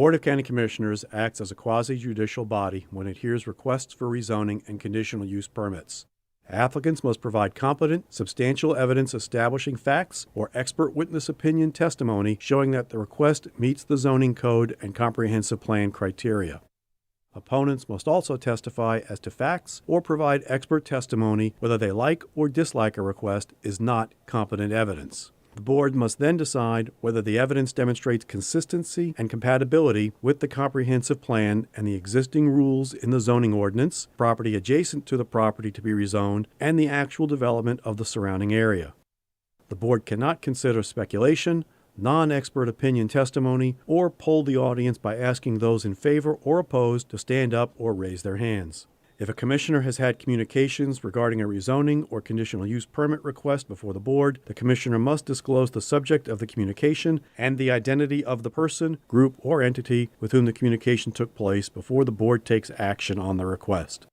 Board of County Commissioners acts as a quasi-judicial body when it hears requests for rezoning and conditional use permits. Applicants must provide competent, substantial evidence establishing facts or expert witness opinion testimony showing that the request meets the zoning code and comprehensive plan criteria. Opponents must also testify as to facts or provide expert testimony whether they like or dislike a request is not competent evidence. The board must then decide whether the evidence demonstrates consistency and compatibility with the comprehensive plan and the existing rules in the zoning ordinance, property adjacent to the property to be rezoned, and the actual development of the surrounding area. The board cannot consider speculation, non-expert opinion testimony, or poll the audience by asking those in favor or opposed to stand up or raise their hands. If a commissioner has had communications regarding a rezoning or conditional use permit request before the board, the commissioner must disclose the subject of the communication and the identity of the person, group, or entity with whom the communication took place before the board takes action on the request.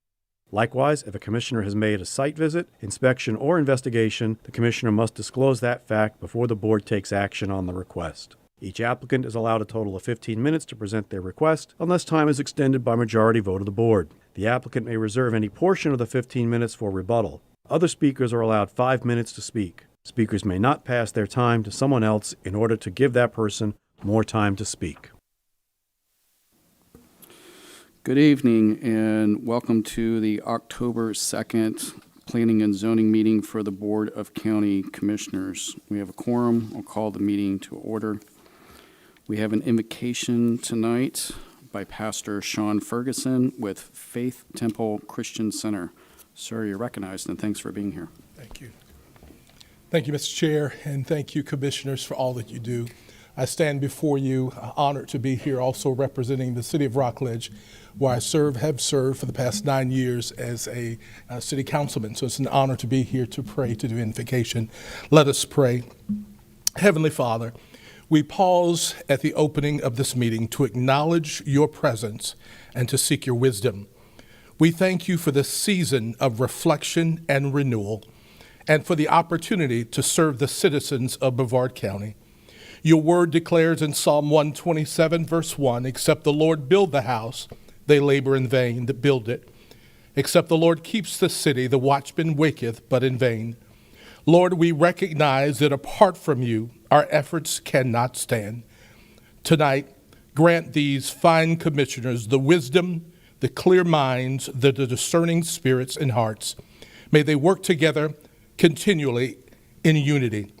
Likewise, if a commissioner has made a site visit, inspection, or investigation, the commissioner must disclose that fact before the board takes action on the request. Each applicant is allowed a total of 15 minutes to present their request, unless time is extended by majority vote of the board. The applicant may reserve any portion of the 15 minutes for rebuttal. Other speakers are allowed 5 minutes to speak. Speakers may not pass their time to someone else in order to give that person more time to speak. Good evening and welcome to the October 2nd Planning and Zoning meeting for the Board of County Commissioners. We have a quorum. I'll call the meeting to order. We have an invocation tonight by Pastor Sean Ferguson with Faith Temple Christian Center. Sir, you're recognized, and thanks for being here. Thank you. Thank you, Mr. Chair, and thank you, Commissioners, for all that you do. I stand before you honored to be here, also representing the City of Rockledge, where I have served for the past 9 years as a city councilman. So it's an honor to be here to pray, to do invocation. Let us pray. Heavenly Father, we pause at the opening of this meeting to acknowledge your presence and to seek your wisdom. We thank you for this season of reflection and renewal, and for the opportunity to serve the citizens of Brevard County. Your word declares in Psalm 127, verse 1, except the Lord build the house, they labor in vain that build it. Except the Lord keeps the city, the watchman waketh, but in vain. Lord, we recognize that apart from you, our efforts cannot stand. Tonight, grant these fine commissioners the wisdom, the clear minds, the discerning spirits and hearts. May they work together continually in unity,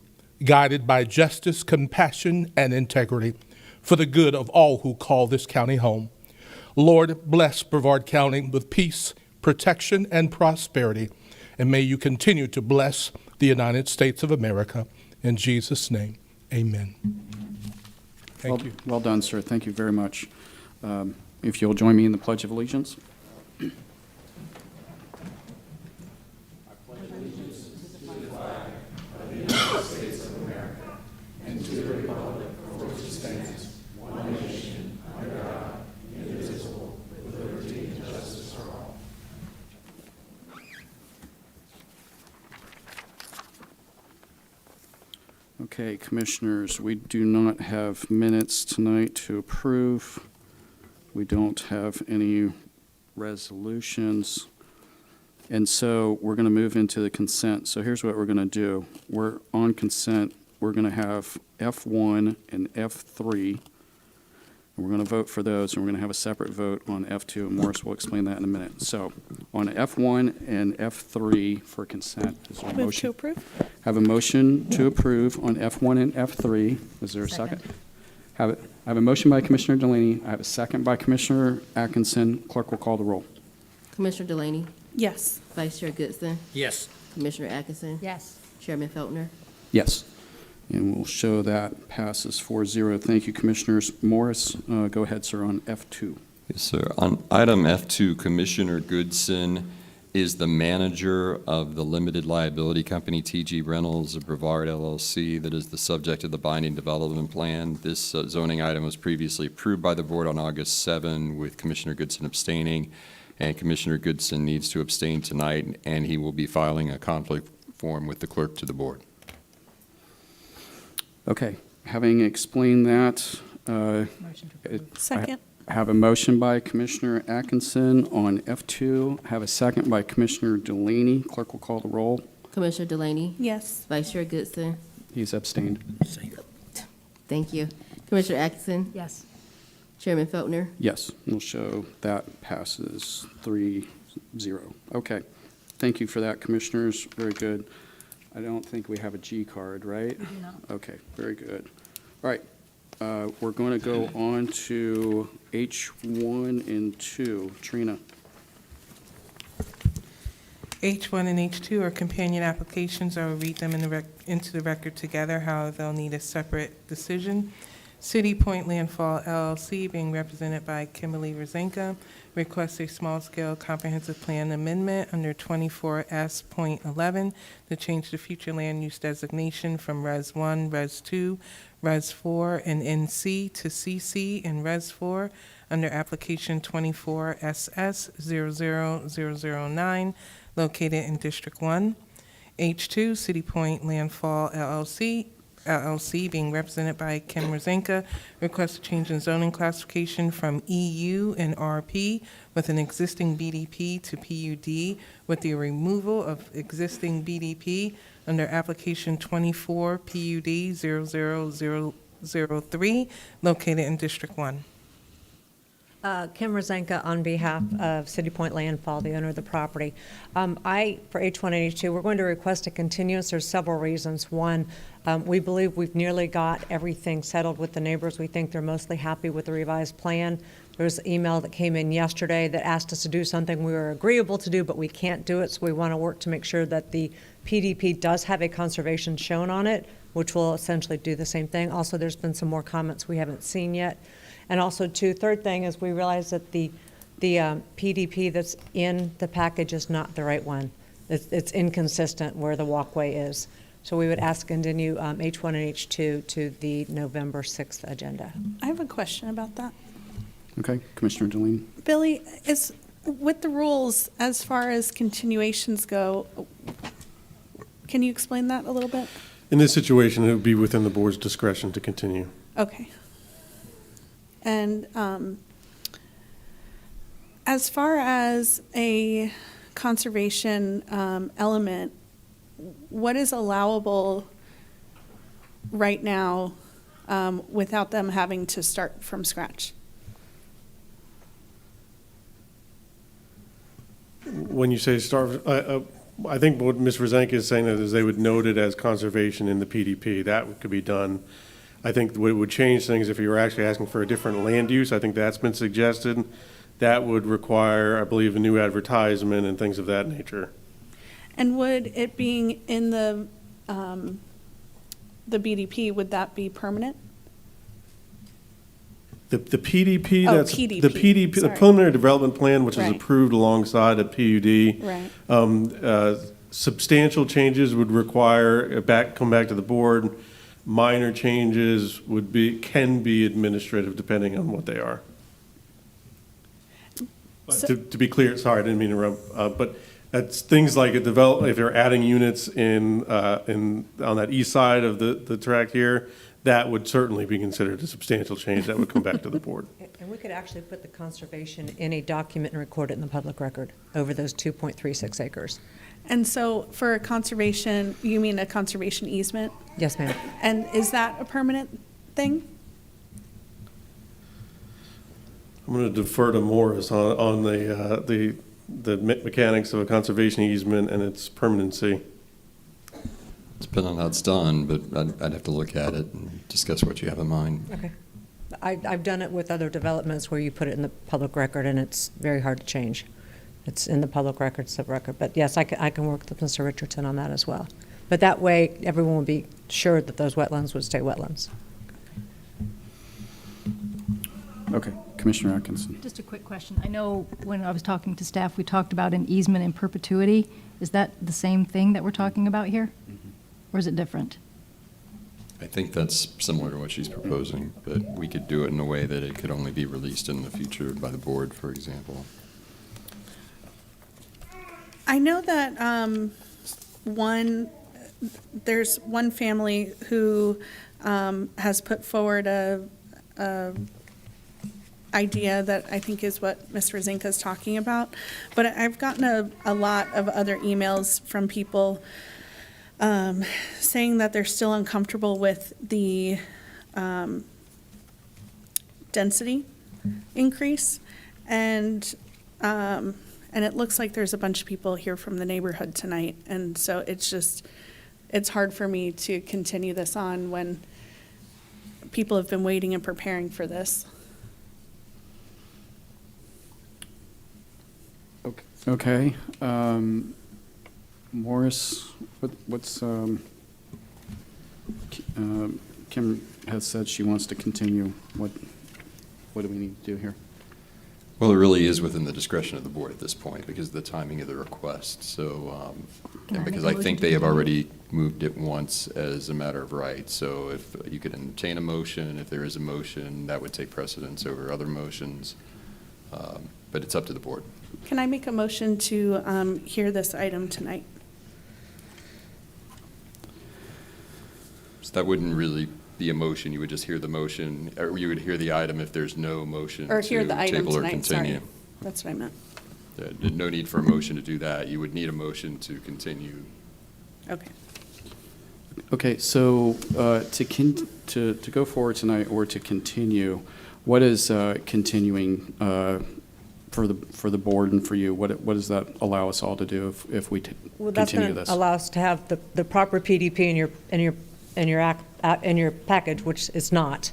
guided by justice, compassion, and integrity for the good of all who call this county home. Lord, bless Brevard County with peace, protection, and prosperity, and may you continue to bless the United States of America. In Jesus' name, amen. Thank you. Well done, sir. Thank you very much. If you'll join me in the Pledge of Allegiance. Okay, Commissioners, we do not have minutes tonight to approve. We don't have any resolutions. And so we're going to move into the consent. So here's what we're going to do. We're on consent. We're going to have F1 and F3. And we're going to vote for those, and we're going to have a separate vote on F2, and Morris will explain that in a minute. So on F1 and F3 for consent, is there a Move motion? to approve. Have a motion to approve on F1 and F3. Is there a second? I have a motion by Commissioner Delaney. I have a second by Commissioner Atkinson. Clerk will call the roll. Commissioner Delaney, Yes. Vice Chair Goodson, Yes. Commissioner Atkinson, Yes. Chairman Feltner. Yes. And we'll show that passes 4-0. Thank you, Commissioners. Morris, go ahead, sir, on F2. Yes, sir. On item F2, Commissioner Goodson is the manager of the limited liability company TG Rentals of Brevard LLC that is the subject of the binding development plan. This zoning item was previously approved by the board on August 7 with Commissioner Goodson abstaining, and Commissioner Goodson needs to abstain tonight, and he will be filing a conflict form with the clerk to the board. Okay, having explained that, Second. I have a motion by Commissioner Atkinson on F2. Have a second by Commissioner Delaney. Clerk will call the roll. Commissioner Delaney, Yes. Vice Chair Goodson, He's abstained. thank you. Commissioner Atkinson, Yes. Chairman Feltner. Yes, we'll show that passes 3-0. Okay, thank you for that, Commissioners. Very good. I don't think we have a G card, right? We do not. Okay, very good. All right, we're going to go on to H1 and 2. Trina. H1 and H2 are companion applications. I will read them into the record together. However, they'll need a separate decision. City Pointe Landfall LLC, being represented by Kimberly Rezanka, requests a small-scale comprehensive plan amendment under 24S.11 to change the future land use designation from Res 1, Res 2, Res 4, and NC to CC and Res 4 under application 24SS00009, located in District 1. H2, City Pointe Landfall LLC, LLC, being represented by Kimberly Rezanka, requests a change in zoning classification from EU and RP with an existing BDP to PUD with the removal of existing BDP under application 24 PUD 00003 located in District 1. Kim Rezanka on behalf of City Pointe Landfall, the owner of the property. For H1 and H2, we're going to request a continuance. There's several reasons. One, we believe we've nearly got everything settled with the neighbors. We think they're mostly happy with the revised plan. There was an email that came in yesterday that asked us to do something we were agreeable to do, but we can't do it, so we want to work to make sure that the PDP does have a conservation shown on it, which will essentially do the same thing. Also, there's been some more comments we haven't seen yet. And also, third thing is we realize that the PDP that's in the package is not the right one. It's inconsistent where the walkway is. So we would ask to continue H1 and H2 to the November 6th agenda. I have a question about that. Okay, Commissioner Delaney. Billy, is with the rules as far as continuations go, can you explain that a little bit? In this situation, it would be within the board's discretion to continue. Okay. And as far as a conservation element, what is allowable right now without them having to start from scratch? When you say start, I think what Ms. Rezanka is saying is they would note it as conservation in the PDP. That could be done. I think what would change things if you were actually asking for a different land use. I think that's been suggested. That would require, I believe, a new advertisement and things of that nature. And would it being in the BDP, would that be permanent? The PDP, Oh, that's PDP, the PDP, the sorry. preliminary development plan, which is Right. approved alongside a PUD. Right. Substantial changes would require come back to the board. Minor changes can be administrative depending on what they are. So- To be clear, sorry, I didn't mean to interrupt, but that's things like if you're adding units on that east side of the track here, that would certainly be considered a substantial change that would come back to the board. And we could actually put the conservation in a document and record it in the public record over those 2.36 acres. And so for a conservation, you mean a conservation easement? Yes, ma'am. And is that a permanent thing? I'm going to defer to Morris on the mechanics of a conservation easement and its permanency. Depending on how it's done, but I'd have to look at it and discuss what you have in mind. Okay. I've done it with other developments where you put it in the public record and it's very hard to change. It's in the public record, sub-record. But yes, I can work with Mr. Richardson on that as well. But that way, everyone will be sure that those wetlands would stay wetlands. Okay, Commissioner Atkinson. Just a quick question. I know when I was talking to staff, we talked about an easement in perpetuity. Is that the same thing that we're talking about here? Or is it different? I think that's similar to what she's proposing, but we could do it in a way that it could only be released in the future by the board, for example. I know that there's one family who has put forward a idea that I think is what Ms. Rezanka is talking about. But I've gotten a lot of other emails from people saying that they're still uncomfortable with the density increase. And it looks like there's a bunch of people here from the neighborhood tonight. And so it's hard for me to continue this on when people have been waiting and preparing for this. Okay. Morris, what's Kim has said she wants to continue. What do we need to do here? Well, it really is within the discretion of the board at this point because of the timing of the request. So, and because I think they have already moved it once as a matter of right. So if you could entertain a motion, if there is a motion, that would take precedence over other motions. But it's up to the board. Can I make a motion to hear this item tonight? So that wouldn't really be a motion. You would just hear the motion, or you would hear the item if there's no motion Or to hear the item table or tonight, sorry. continue. That's what I meant. No need for a motion to do that. You would need a motion to continue. Okay. Okay, so to go forward tonight or to continue, what is continuing for the board and for you? What does that allow us all to do if we Well, that's continue going this? to allow us to have the proper PDP in your package, which is not.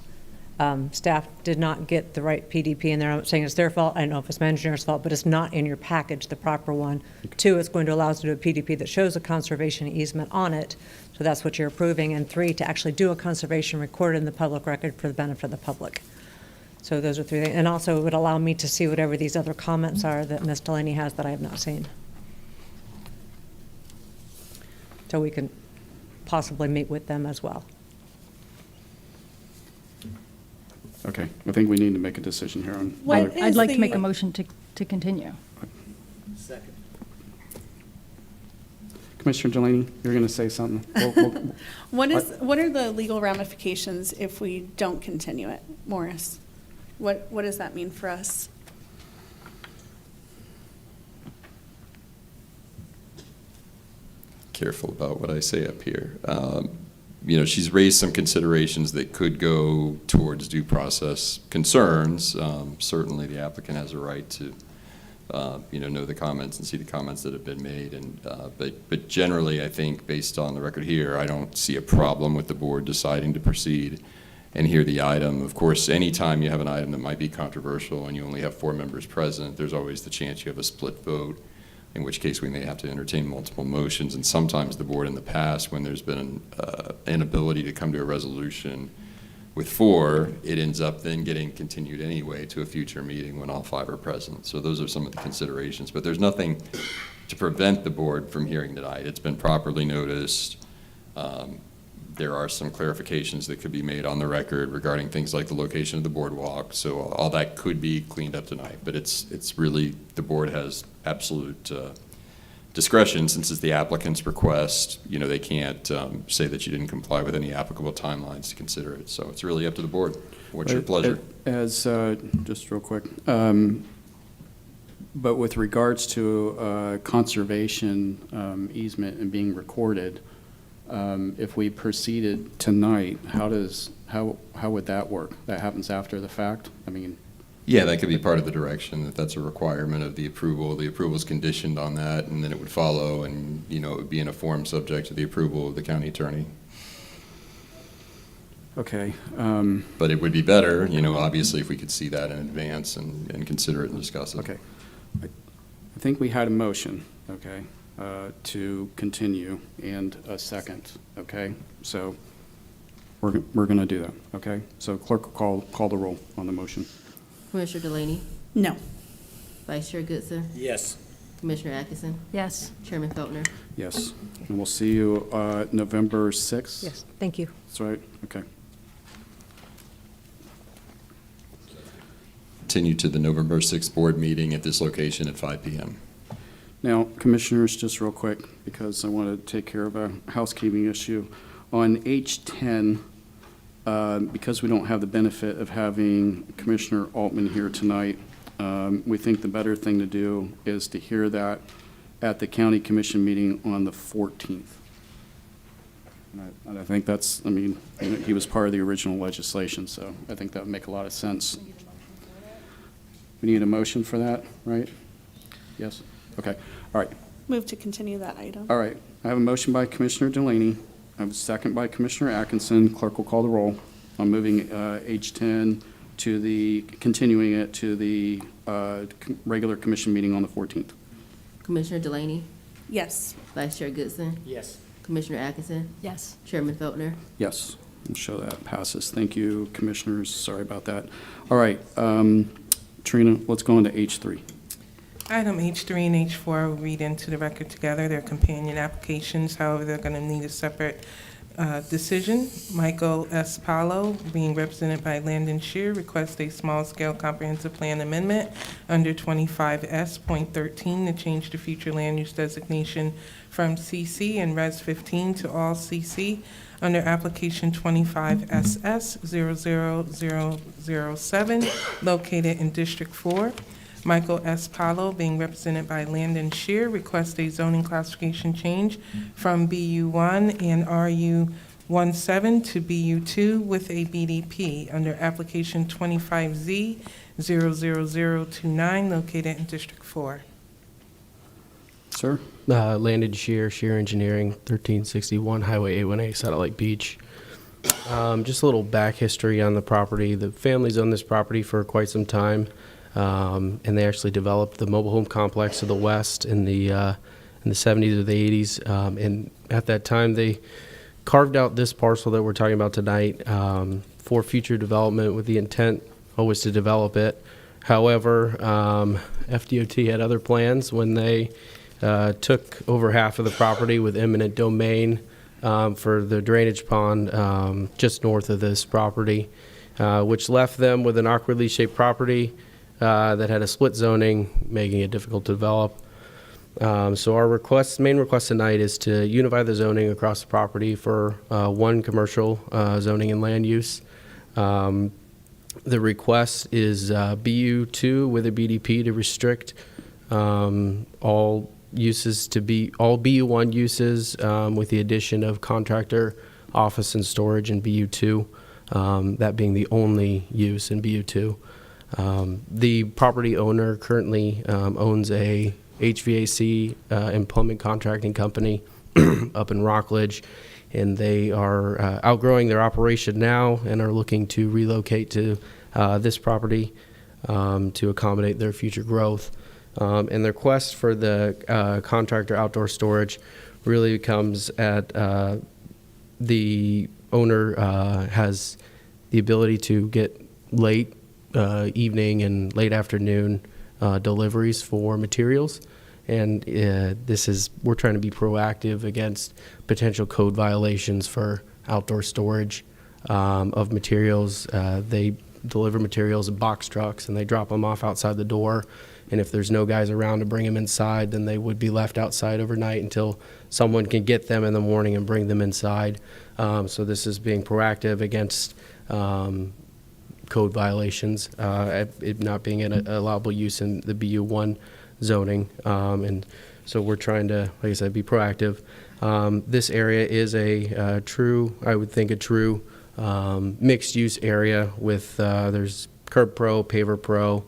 Staff did not get the right PDP in there. I'm not saying it's their fault. I don't know if it's my engineer's fault, but it's not in your package, the proper one. Two, it's going to allow us to do a PDP that shows a conservation easement on it. So that's what you're approving. And three, to actually do a conservation recorded in the public record for the benefit of the public. So those are three things. And also it would allow me to see whatever these other comments are that Ms. Delaney has that I have not seen. So we can possibly meet with them as well. Okay, I think we need to make a decision here on. What whether- is I'd like to the- make a motion to continue. Commissioner Delaney, you're going to say something? What are the legal ramifications if we don't continue it, Morris? What does that mean for us? Careful about what I say up here. She's raised some considerations that could go towards due process concerns. Certainly, the applicant has a right to, know the comments and see the comments that have been made. But generally, I think, based on the record here, I don't see a problem with the board deciding to proceed and hear the item. Of course, anytime you have an item that might be controversial and you only have 4 members present, there's always the chance you have a split vote, in which case we may have to entertain multiple motions. And sometimes the board in the past, when there's been an inability to come to a resolution with 4, it ends up then getting continued anyway to a future meeting when all 5 are present. So those are some of the considerations. But there's nothing to prevent the board from hearing tonight. It's been properly noticed. There are some clarifications that could be made on the record regarding things like the location of the boardwalk. So all that could be cleaned up tonight. But it's really, the board has absolute discretion, since it's the applicant's request. They can't say that you didn't comply with any applicable timelines to consider it. So it's really up to the board. What's your pleasure? As, just real quick, but with regards to conservation easement and being recorded, if we proceeded tonight, how would that work? That happens after the fact? I mean. Yeah, that could be part of the direction, that's a requirement of the approval. The approval is conditioned on that, and then it would follow, and, it would be in a form subject to the approval of the county attorney. Okay. But it would be better, obviously, if we could see that in advance and consider it and discuss it. Okay. I think we had a motion, okay, to continue, and a second, okay? So we're going to do that, okay? So clerk will call the roll on the motion. Commissioner Delaney, No. Vice Chair Goodson, Yes. Commissioner Atkinson, Yes. Chairman Feltner. Yes. And we'll see you November 6th? Yes, thank you. That's right, okay. Continue to the November 6th board meeting at this location at 5 p.m. Now, Commissioners, just real quick, because I want to take care of a housekeeping issue. On H10, because we don't have the benefit of having Commissioner Altman here tonight, we think the better thing to do is to hear that at the County Commission meeting on the 14th. And I think that's, he was part of the original legislation, so I think that would make a lot of sense. We need a motion for that, right? Yes? Okay, all right. Move to continue that item. All right, I have a motion by Commissioner Delaney. I have a second by Commissioner Atkinson. Clerk will call the roll. I'm moving H10 continuing it to the regular commission meeting on the 14th. Commissioner Delaney, Yes. Vice Chair Goodson, Yes. Commissioner Atkinson, Yes. Chairman Feltner. Yes, I'll show that passes. Thank you, Commissioners. Sorry about that. All right, Trina, let's go on to H3. Item H3 and H4 will read into the record together. They're companion applications. However, they're going to need a separate decision. Michael S. Palo, being represented by Landon Scheer, requests a small-scale comprehensive plan amendment under 25S.13 to change the future land use designation from CC and Res 15 to all CC under application 25SS00007, located in District 4. Michael S. Palo, being represented by Landon Scheer, requests a zoning classification change from BU1 and RU17 to BU2 with a BDP under application 25Z00029, located in District 4. Sir? Landon Scheer, Scheer Engineering, 1361 Highway 818, Satellite Beach. Just a little back history on the property. The family's owned this property for quite some time. And they actually developed the mobile home complex to the west in the 70s or the 80s. And at that time, they carved out this parcel that we're talking about tonight for future development with the intent always to develop it. However, FDOT had other plans when they took over half of the property with eminent domain for the drainage pond just north of this property, which left them with an awkwardly shaped property that had a split zoning, making it difficult to develop. So our main request tonight is to unify the zoning across the property for one commercial zoning and land use. The request is BU2 with a BDP to restrict all uses to be all BU1 uses with the addition of contractor, office, and storage in BU2, that being the only use in BU2. The property owner currently owns a HVAC and plumbing contracting company up in Rockledge, and they are outgrowing their operation now and are looking to relocate to this property to accommodate their future growth. And their request for the contractor outdoor storage really comes at the owner has the ability to get late evening and late afternoon deliveries for materials, and we're trying to be proactive against potential code violations for outdoor storage of materials. They deliver materials in box trucks and they drop them off outside the door, and if there's no guys around to bring them inside, then they would be left outside overnight until someone can get them in the morning and bring them inside. So this is being proactive against code violations, it not being an allowable use in the BU1 zoning. And so we're trying to, like I said, be proactive. This area is a true mixed use area with, there's Curb Pro, Paver Pro,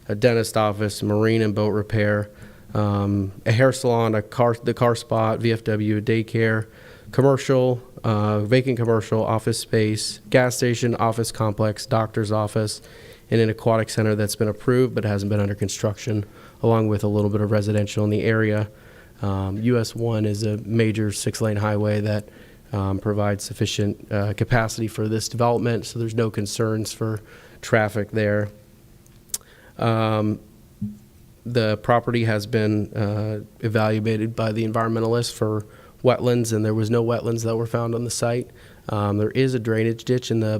a dentist office, marine and boat repair, a hair salon, the car spot, VFW, a daycare, commercial, vacant commercial, office space, gas station, office complex, doctor's office, and an aquatic center that's been approved but hasn't been under construction, along with a little bit of residential in the area. US 1 is a major 6-lane highway that provides sufficient capacity for this development, so there's no concerns for traffic there. The property has been evaluated by the environmentalists for wetlands, and there was no wetlands that were found on the site. There is a drainage ditch in the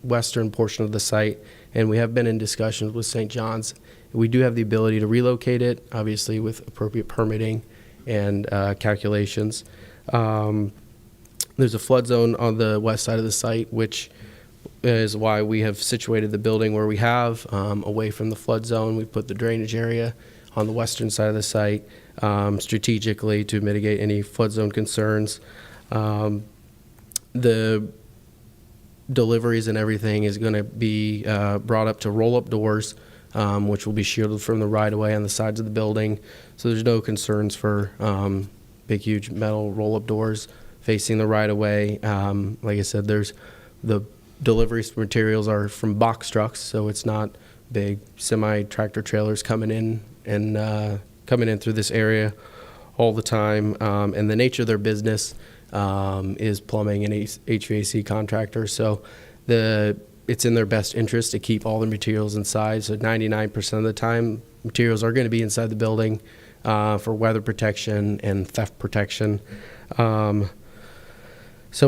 western portion of the site, and we have been in discussions with St. John's. We do have the ability to relocate it, obviously with appropriate permitting and calculations. There's a flood zone on the west side of the site, which is why we have situated the building where we have, away from the flood zone. We put the drainage area on the western side of the site strategically to mitigate any flood zone concerns. The deliveries and everything is going to be brought up to roll-up doors, which will be shielded from the right-of-way on the sides of the building. So there's no concerns for big, huge metal roll-up doors facing the right-of-way. Like I said, there's the deliveries for materials are from box trucks, so it's not big semi-tractor trailers coming in through this area all the time. And the nature of their business is plumbing and HVAC contractor. So it's in their best interest to keep all the materials inside. So 99% of the time, materials are going to be inside the building for weather protection and theft protection. So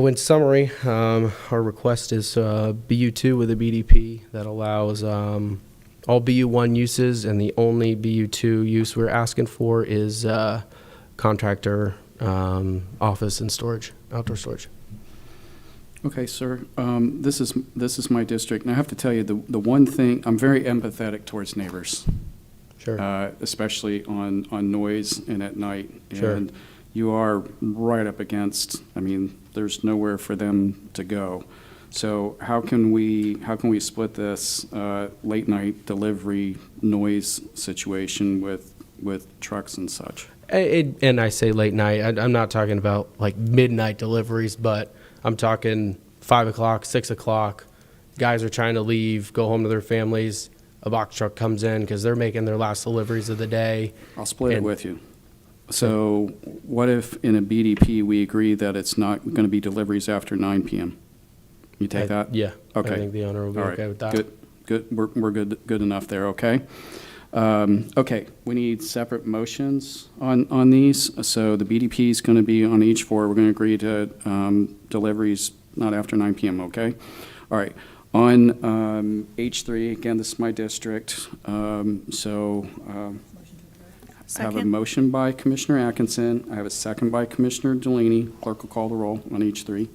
in summary, our request is BU2 with a BDP that allows all BU1 uses, and the only BU2 use we're asking for is contractor office and storage, outdoor storage. Okay, sir. This is my district, and I have to tell you, the one thing, I'm very empathetic towards neighbors. Sure. Especially on noise and at night. Sure. And you are right up against, I mean, there's nowhere for them to go. So how can we split this late night delivery noise situation with trucks and such? And I say late night, I'm not talking about like midnight deliveries, but I'm talking 5 o'clock, 6 o'clock. Guys are trying to leave, go home to their families. A box truck comes in because they're making their last deliveries of the day. I'll split it with you. So what if in a BDP we agree that it's not going to be deliveries after 9 p.m.? You take that? Yeah. Okay. I think the owner will be All okay right. with that. Good. We're good enough there, okay? Okay, we need separate motions on these. So the BDP is going to be on each four. We're going to agree to deliveries not after 9 p.m., okay? All right. On H3, again, this is my district. I have a Second. motion by Commissioner Atkinson. I have a second by Commissioner Delaney. Clerk will call the roll on H3.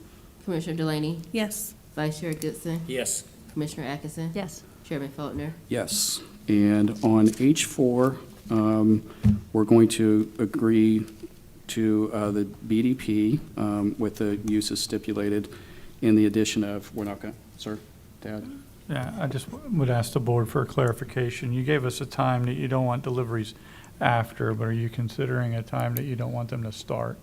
Commissioner Delaney, Yes. Vice Chair Goodson, Yes. Commissioner Atkinson, Yes. Chairman Feltner. Yes. And on H4, we're going to agree to the BDP with the uses stipulated in the addition of, we're not going to, sir, Dad? Yeah, I just would ask the board for a clarification. You gave us a time that you don't want deliveries after, but are you considering a time that you don't want them to start?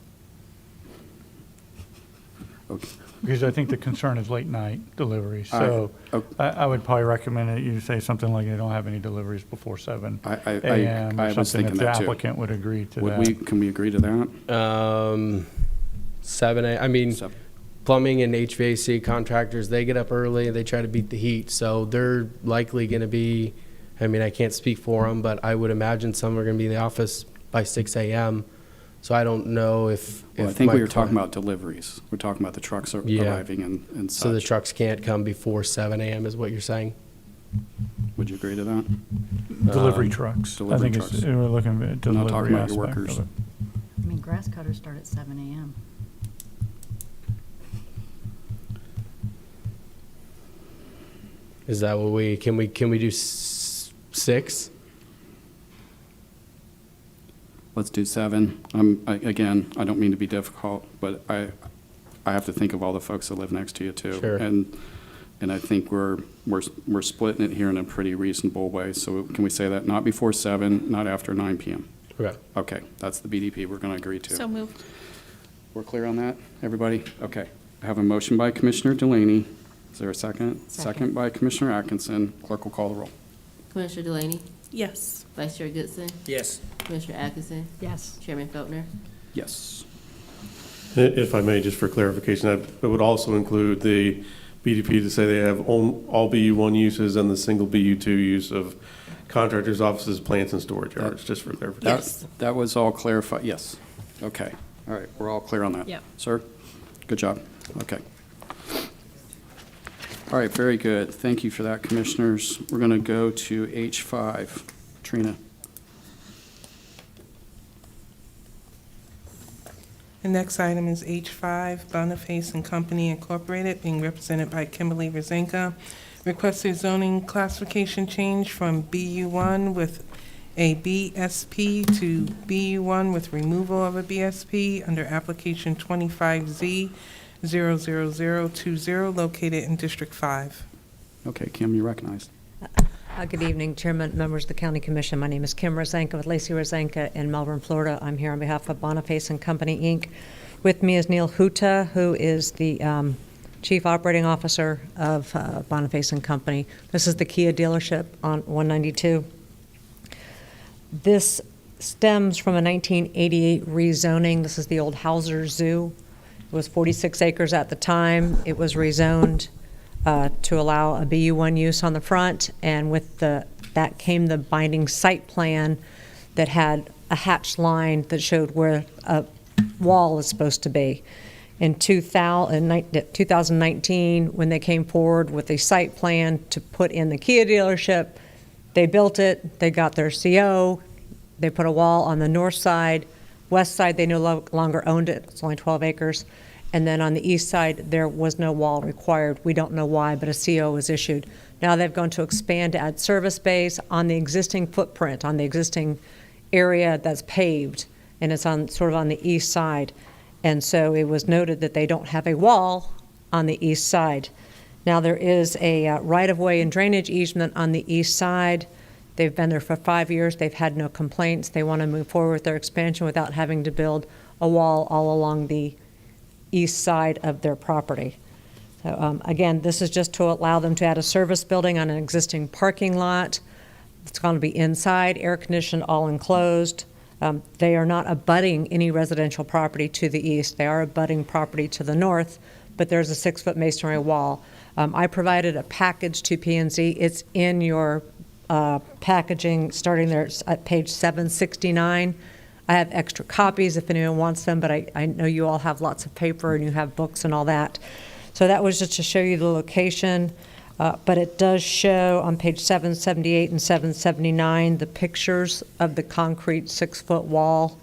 Okay. Because I think the concern is late night deliveries. All right. So Okay. I would probably recommend that you say something like you don't have any deliveries before 7 I a.m. or was something thinking if the that too. applicant would agree to that. Can we agree to that? 7 a.m. I mean, Seven. plumbing and HVAC contractors, they get up early, they try to beat the heat, so they're likely going to be, I mean, I can't speak for them, but I would imagine some are going to be in the office by 6 a.m. So I don't know if. Well, I think we were talking about deliveries. We're talking about the trucks Yeah. arriving and such. So the trucks can't come before 7 a.m. is what you're saying? Would you agree to that? Delivery trucks. delivery I think trucks. we're looking at I'm not talking delivery about your aspect workers. of it. I mean, grass cutters start at 7 a.m. Is that what can we do 6? Let's do 7. Again, I don't mean to be difficult, but I have to think of all the folks that live next to you too. Sure. And I think we're splitting it here in a pretty reasonable way. So can we say that? Not before 7, not after 9 p.m. Okay. Okay, that's the BDP we're going to agree to. So moved. We're clear on that, everybody? Okay. I have a motion by Commissioner Delaney. Is there a second? Second. By Commissioner Atkinson. Clerk will call the roll. Commissioner Delaney, Yes. Vice Chair Goodson, Yes. Commissioner Atkinson, Yes. Chairman Feltner. Yes. If I may, just for clarification, that would also include the BDP to say they have all BU1 uses and the single BU2 use of contractors' offices, plants, and storage yards, just for clarification. Yes. That was all clarified, yes. Okay, all right, we're all clear on that. Yep. Sir, good job, okay. All right, very good, thank you for that, Commissioners. We're going to go to H5. Trina? The next item is H5, Boniface and Company Incorporated, being represented by Kimberly Rezanka. Requested zoning classification change from BU1 with a BSP to BU1 with removal of a BSP under application 25Z 00020 located in District 5. Okay, Kim, you're recognized. Good evening, Chairman, members of the County Commission. My name is Kim Rezanka with Lacey Rezanka in Melbourne, Florida. I'm here on behalf of Boniface and Company, Inc. With me is Neil Huta, who is the Chief Operating Officer of Boniface and Company. This is the Kia dealership on 192. This stems from a 1988 rezoning. This is the old Hauser Zoo. It was 46 acres at the time. It was rezoned to allow a BU1 use on the front, and with that came the binding site plan that had a hatched line that showed where a wall is supposed to be. In 2019, when they came forward with a site plan to put in the Kia dealership, they built it, they got their CO, they put a wall on the north side. West side, they no longer owned it, it's only 12 acres. And then on the east side, there was no wall required. We don't know why, but a CO was issued. Now they've gone to expand to add service bays on the existing footprint, on the existing area that's paved, and it's on sort of on the east side. And so it was noted that they don't have a wall on the east side. Now there is a right-of-way and drainage easement on the east side. They've been there for 5 years. They've had no complaints. They want to move forward with their expansion without having to build a wall all along the east side of their property. So again, this is just to allow them to add a service building on an existing parking lot. It's going to be inside, air-conditioned, all enclosed. They are not abutting any residential property to the east. They are abutting property to the north, but there's a 6-foot masonry wall. I provided a package to P&Z. It's in your packaging, starting there at page 769. I have extra copies if anyone wants them, but I know you all have lots of paper and you have books and all that. So that was just to show you the location. But it does show on page 778 and 779 the pictures of the concrete 6-foot wall.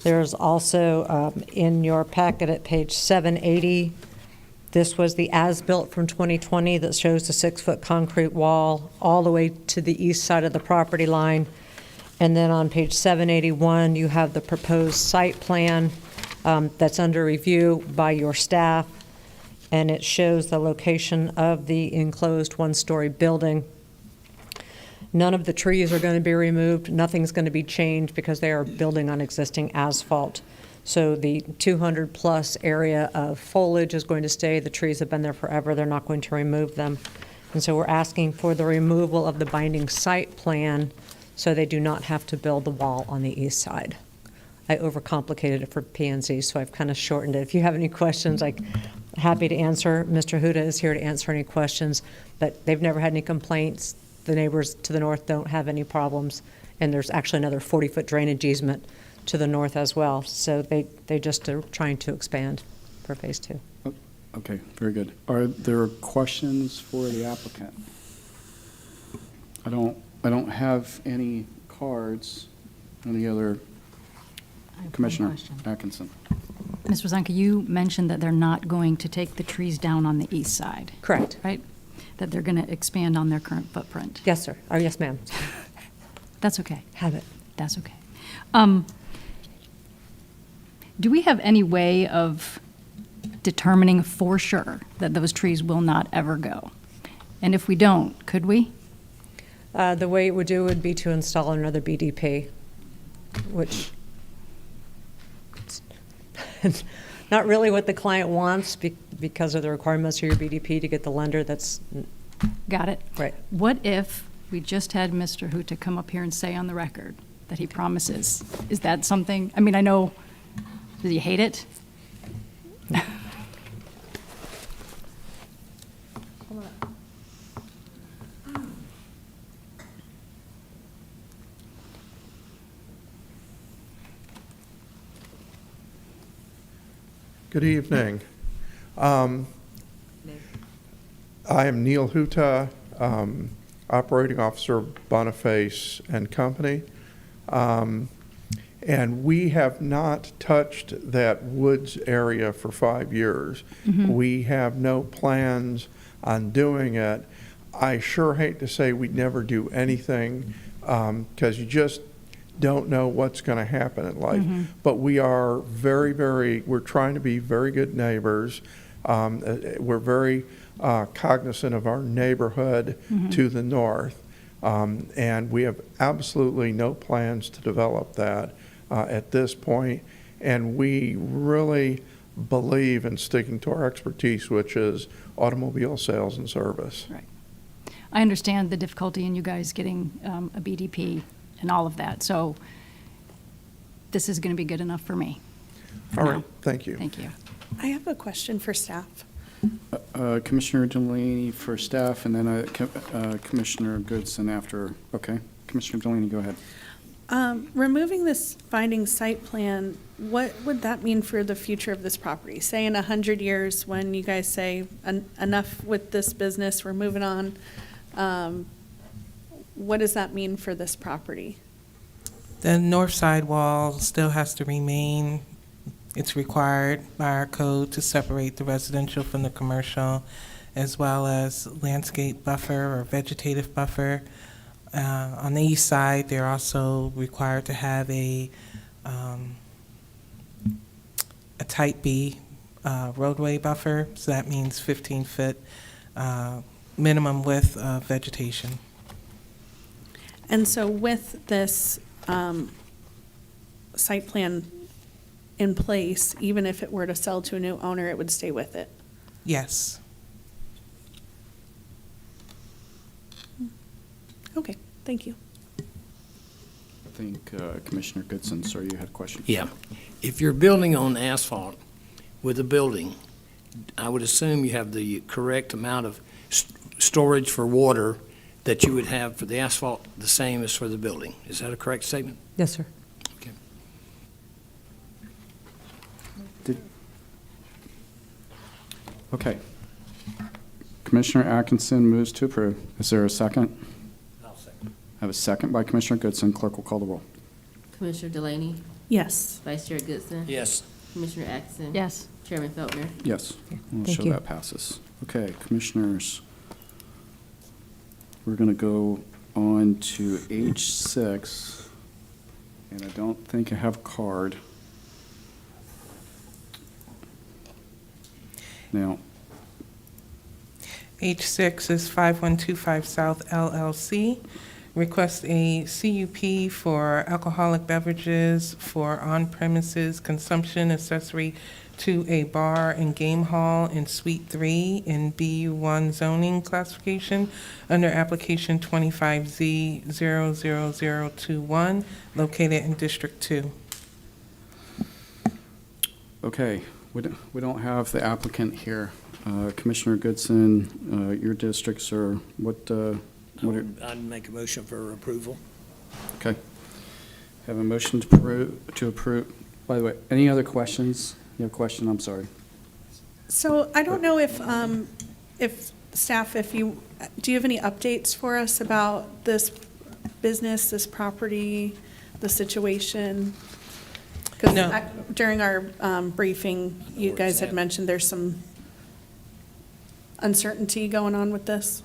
There's also in your packet at page 780, this was the as-built from 2020 that shows the 6-foot concrete wall all the way to the east side of the property line. And then on page 781, you have the proposed site plan that's under review by your staff. And it shows the location of the enclosed 1-story building. None of the trees are going to be removed. Nothing's going to be changed because they are building on existing asphalt. So the 200-plus area of foliage is going to stay. The trees have been there forever. They're not going to remove them. And so we're asking for the removal of the binding site plan so they do not have to build the wall on the east side. I overcomplicated it for P&Z, so I've kind of shortened it. If you have any questions, I'm happy to answer. Mr. Huda is here to answer any questions, but they've never had any complaints. The neighbors to the north don't have any problems, and there's actually another 40-foot drainage easement to the north as well. So they just are trying to expand for phase 2. Okay, very good. Are there questions for the applicant? I don't have any cards. Any other? Commissioner Atkinson. Ms. Rezanka, you mentioned that they're not going to take the trees down on the east side. Correct. Right? That they're going to expand on their current footprint. Yes, sir. Or yes, ma'am. That's okay. Have it. That's okay. Do we have any way of determining for sure that those trees will not ever go? And if we don't, could we? The way it would do would be to install another BDP, which is not really what the client wants because of the requirements of your BDP to get the lender that's... Got it. Right. What if we just had Mr. Huta come up here and say on the record that he promises? Is that something, I mean, I know, does he hate it? Good evening. I am Neil Huta, operating officer of Boniface and Company. And we have not touched that woods area for 5 years. Mm-hmm. We have no plans on doing it. I sure hate to say we'd never do anything because you just don't know what's going to happen in life. Mm-hmm. But we are we're trying to be very good neighbors. We're very cognizant of our neighborhood Mm-hmm. to the north. And we have absolutely no plans to develop that at this point. And we really believe in sticking to our expertise, which is automobile sales and service. Right. I understand the difficulty in you guys getting a BDP and all of that. So this is going to be good enough for me. All right, thank you. Thank you. I have a question for staff. Commissioner Delaney for staff, and then Commissioner Goodson after. Okay, Commissioner Delaney, go ahead. Removing this binding site plan, what would that mean for the future of this property? Say in 100 years, when you guys say enough with this business, we're moving on, what does that mean for this property? The north side wall still has to remain. It's required by our code to separate the residential from the commercial, as well as landscape buffer or vegetative buffer. On the east side, they're also required to have a type B roadway buffer, so that means 15-foot minimum width of vegetation. And so with this site plan in place, even if it were to sell to a new owner, it would stay with it? Yes. Okay, thank you. I think Commissioner Goodson, sir, you had a question? Yeah. If you're building on asphalt with a building, I would assume you have the correct amount of storage for water that you would have for the asphalt, the same as for the building. Is that a correct statement? Yes, sir. Okay. Okay. Commissioner Atkinson moves to approve. Is there a second? I'll second. I have a second by Commissioner Goodson. Clerk will call the roll. Commissioner Delaney, Yes. Vice Chair Goodson. Yes. Commissioner Atkinson. Yes. Chairman Feltner. Yes. We'll Thank show you. that passes. Okay, Commissioners, we're going to go on to H6, and I don't think I have a card. Now, H6 is 5125 South LLC. Request a CUP for alcoholic beverages for on-premises consumption accessory to a bar and game hall in Suite 3 in BU1 zoning classification under application 25Z00021, located in District 2. okay, we don't have the applicant here. Commissioner Goodson, your district, sir, what are... I'd make a motion for approval. Okay. Have a motion to approve. By the way, any other questions? You have a question? I'm sorry. So I don't know if staff, do you have any updates for us about this business, this property, the situation? Because No. during our briefing, you guys had mentioned there's some uncertainty going on with this.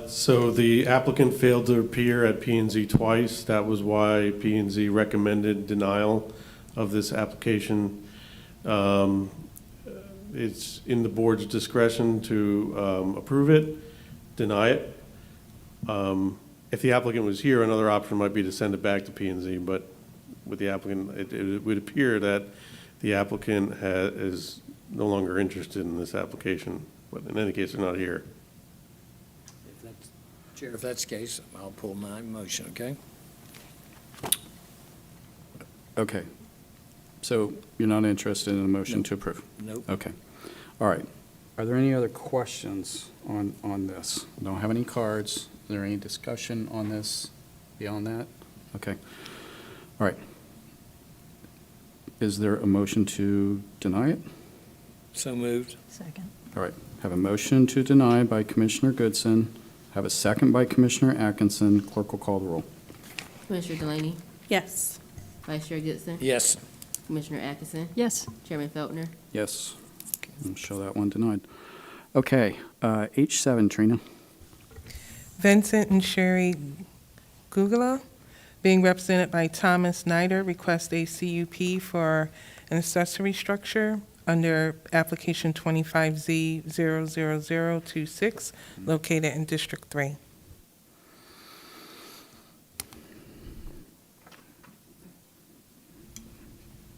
So the applicant failed to appear at P&Z twice. That was why P&Z recommended denial of this application. It's in the board's discretion to approve it, deny it. If the applicant was here, another option might be to send it back to P&Z, but with the applicant, it would appear that the applicant is no longer interested in this application, but in any case, they're not here. Chair, if that's the case, I'll pull my motion, okay? Okay. So you're not interested in a motion Nope. to approve? Nope. Okay. All right. Are there any other questions on this? I don't have any cards. Is there any discussion on this beyond that? Okay. All right. Is there a motion to deny it? So moved. Second. All right. Have a motion to deny by Commissioner Goodson. Have a second by Commissioner Atkinson. Clerk will call the roll. Commissioner Delaney, Yes. Vice Chair Goodson. Yes. Commissioner Atkinson. Yes. Chairman Feltner. Yes. I'll show that one denied. Okay. H7, Trina. Vincent and Sherry Gugula, being represented by Thomas Neidert, request a CUP for an accessory structure under application 25Z00026, located in District 3.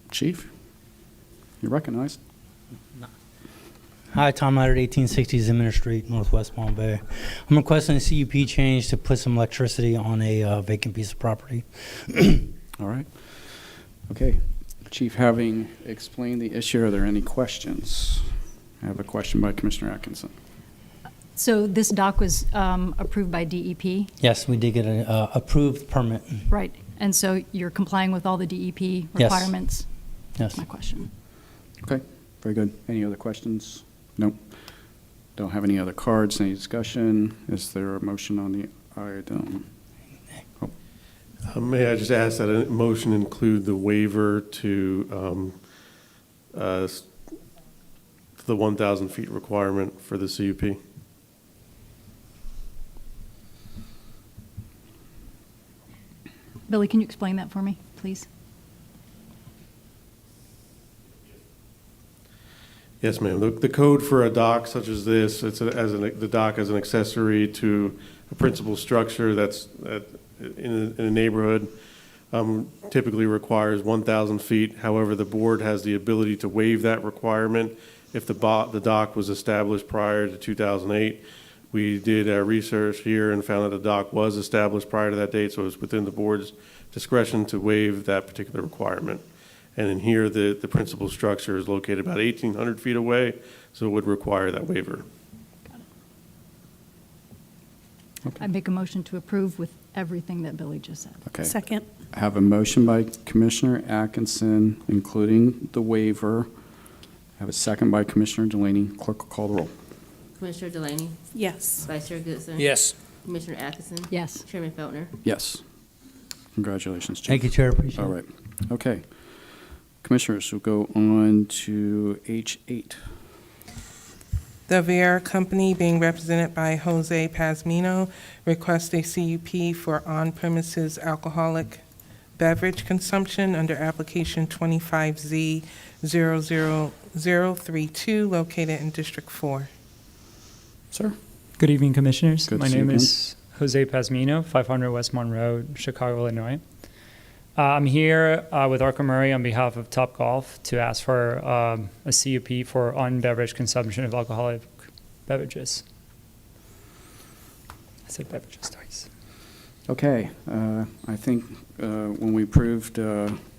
Chief, you're recognized. Hi, Tom Leonard, 1860 Zimmer Street, Northwest Palm Bay. I'm requesting a CUP change to put some electricity on a vacant piece of property. All right. Okay. Chief, having explained the issue, are there any questions? I have a question by Commissioner Atkinson. So this dock was approved by DEP? Yes, we did get an approved permit. Right. And so you're complying with all the DEP Yes. requirements? Yes. That's my question. Okay, very good. Any other questions? Nope. Don't have any other cards. Any discussion? Is there a motion on the item? May I just ask that a motion include the waiver to the 1,000 feet requirement for the CUP? Billy, can you explain that for me, please? Yes, ma'am. The code for a dock such as this, the dock as an accessory to a principal structure that's in a neighborhood, typically requires 1,000 feet. However, the board has the ability to waive that requirement if the dock was established prior to 2008. We did our research here and found that the dock was established prior to that date, so it was within the board's discretion to waive that particular requirement. And in here, the principal structure is located about 1,800 feet away, so it would require that waiver. I make a motion to approve with everything that Billy just said. Okay. Second. I have a motion by Commissioner Atkinson, including the waiver. I have a second by Commissioner Delaney. Clerk will call the roll. Commissioner Delaney, Yes. Vice Chair Goodson. Yes. Commissioner Atkinson. Yes. Chairman Feltner. Yes. Congratulations, Chief. Thank you, Chair. Appreciate it. All right. Okay. Commissioners, we'll go on to H8. The Viera Company, being represented by Jose Pazmino, requests a CUP for on-premises alcoholic beverage consumption under application 25Z00032, located in District 4. Sir? Good evening, Commissioners. Good to My see you name again. is Jose Pazmino, 500 West Monroe, Chicago, Illinois. I'm here with Arco Murray on behalf of Top Golf to ask for a CUP for on-beverage consumption of alcoholic beverages. I said beverages twice. Okay. I think when we approved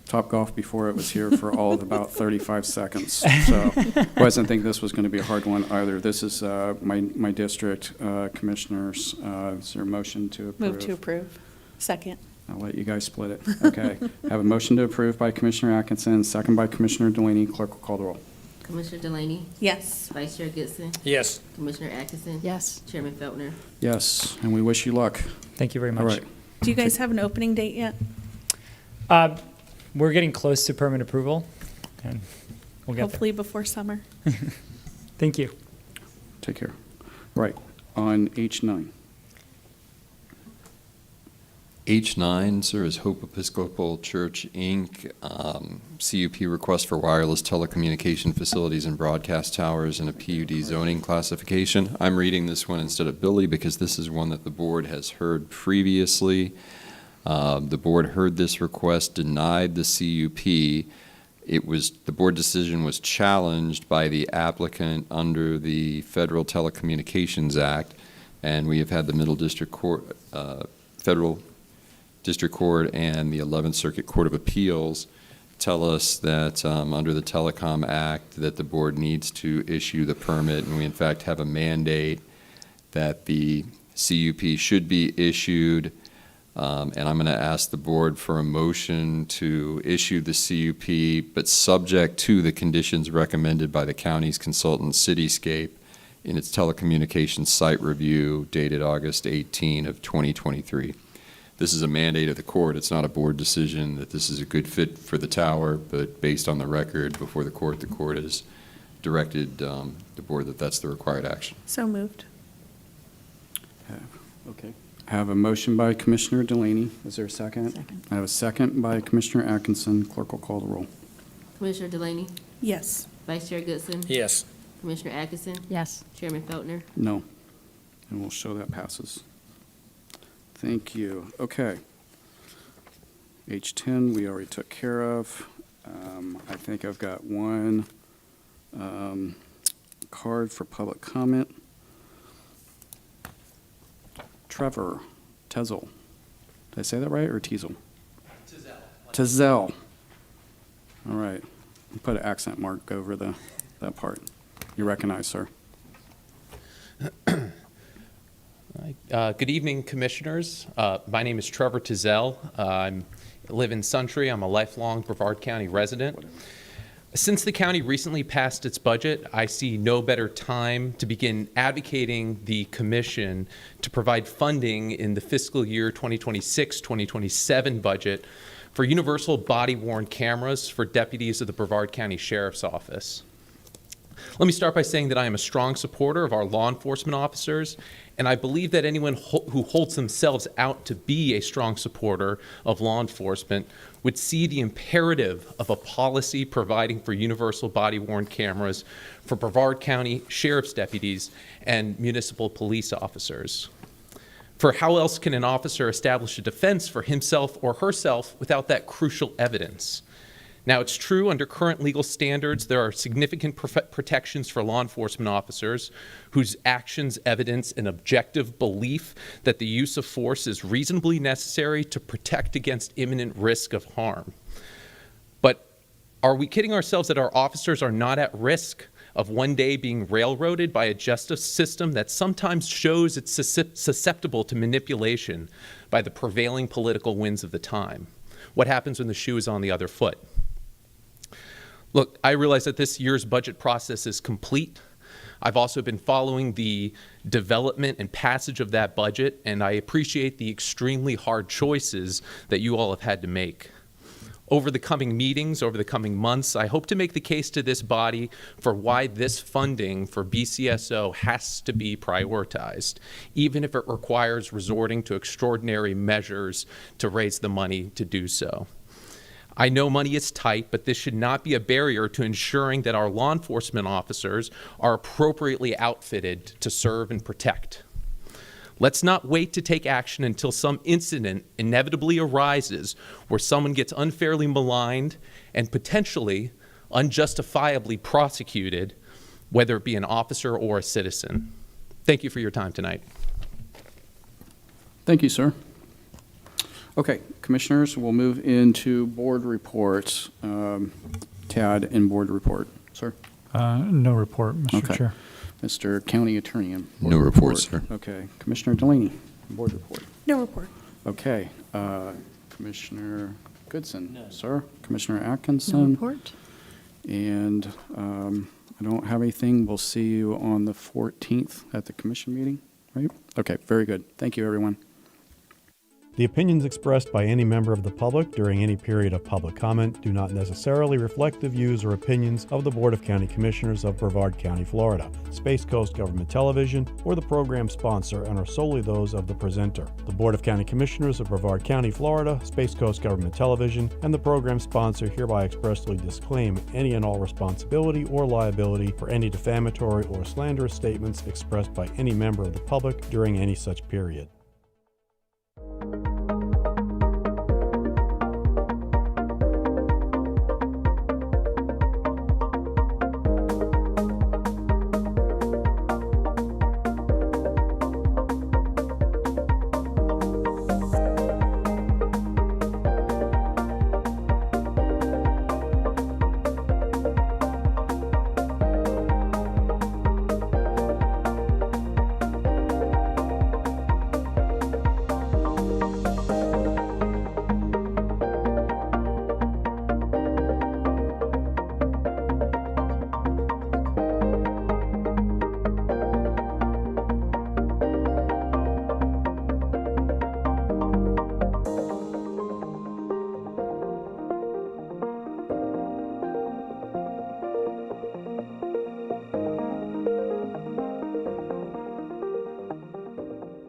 Top Golf before, it was here for all of about 35 seconds. So I wasn't think this was going to be a hard one either. This is my district, Commissioners. Is there a motion to approve? Move to approve. Second. I'll let you guys split it. Okay. I have a motion to approve by Commissioner Atkinson, second by Commissioner Delaney. Clerk will call the roll. Commissioner Delaney, Yes. Vice Chair Goodson. Yes. Commissioner Atkinson. Yes. Chairman Feltner. Yes, and we wish you luck. Thank you very much. All right. Do you guys have an opening date yet? We're getting close to permit approval, and we'll get Hopefully before summer. there. Thank you. Take care. Right, on H9. H9, sir, is Hope Episcopal Church, Inc., CUP request for wireless telecommunication facilities and broadcast towers in a PUD zoning classification. I'm reading this one instead of Billy because this is one that the board has heard previously. The board heard this request, denied the CUP. The board decision was challenged by the applicant under the Federal Telecommunications Act, and we have had the Middle District Court, Federal District Court and the 11th Circuit Court of Appeals tell us that under the Telecom Act that the board needs to issue the permit, and we in fact have a mandate that the CUP should be issued, and I'm going to ask the board for a motion to issue the CUP, but subject to the conditions recommended by the county's consultant Cityscape in its telecommunications site review dated August 18 of 2023. This is a mandate of the court. It's not a board decision that this is a good fit for the tower, but based on the record before the court has directed the board that that's the required action. So moved. Okay. I have a motion by Commissioner Delaney. Is there a second? Second. I have a second by Commissioner Atkinson. Clerk will call the roll. Commissioner Delaney, Yes. Vice Chair Goodson. Yes. Commissioner Atkinson. Yes. Chairman Feltner. No. And we'll show that passes. Thank you. Okay. H10 we already took care of. I think I've got one card for public comment. Trevor Tezel. Did I say that right, or Teasel? Tezel. All right. Put an accent mark over that part. You recognize, sir. Good evening, Commissioners. My name is Trevor Tizell. I live in Suntree. I'm a lifelong Brevard County resident. Since the county recently passed its budget, I see no better time to begin advocating the Commission to provide funding in the fiscal year 2026-2027 budget for universal body-worn cameras for deputies of the Brevard County Sheriff's Office. Let me start by saying that I am a strong supporter of our law enforcement officers, and I believe that anyone who holds themselves out to be a strong supporter of law enforcement would see the imperative of a policy providing for universal body-worn cameras for Brevard County Sheriff's deputies and municipal police officers. For how else can an officer establish a defense for himself or herself without that crucial evidence? Now, it's true under current legal standards, there are significant protections for law enforcement officers whose actions evidence an objective belief that the use of force is reasonably necessary to protect against imminent risk of harm. But are we kidding ourselves that our officers are not at risk of one day being railroaded by a justice system that sometimes shows it's susceptible to manipulation by the prevailing political winds of the time? What happens when the shoe is on the other foot? Look, I realize that this year's budget process is complete. I've also been following the development and passage of that budget, and I appreciate the extremely hard choices that you all have had to make. Over the coming meetings, over the coming months, I hope to make the case to this body for why this funding for BCSO has to be prioritized, even if it requires resorting to extraordinary measures to raise the money to do so. I know money is tight, but this should not be a barrier to ensuring that our law enforcement officers are appropriately outfitted to serve and protect. Let's not wait to take action until some incident inevitably arises where someone gets unfairly maligned and potentially unjustifiably prosecuted, whether it be an officer or a citizen. Thank you for your time tonight. Thank you, sir. Okay, Commissioners, we'll move into board reports. Tad and board report. Sir? No report, Mr. Chair. Mr. County Attorney. And board No report, sir. Okay. Commissioner Delaney, board report. No report. Okay. Commissioner Goodson. No. Sir? Commissioner Atkinson. No report. And I don't have anything. We'll see you on the 14th at the commission meeting, right? Okay, very good. Thank you, everyone. The opinions expressed by any member of the public during any period of public comment do not necessarily reflect the views or opinions of the Board of County Commissioners of Brevard County, Florida, Space Coast Government Television, or the program sponsor, and are solely those of the presenter. The Board of County Commissioners of Brevard County, Florida, Space Coast Government Television, and the program sponsor hereby expressly disclaim any and all responsibility or liability for any defamatory or slanderous statements expressed by any member of the public during any such period.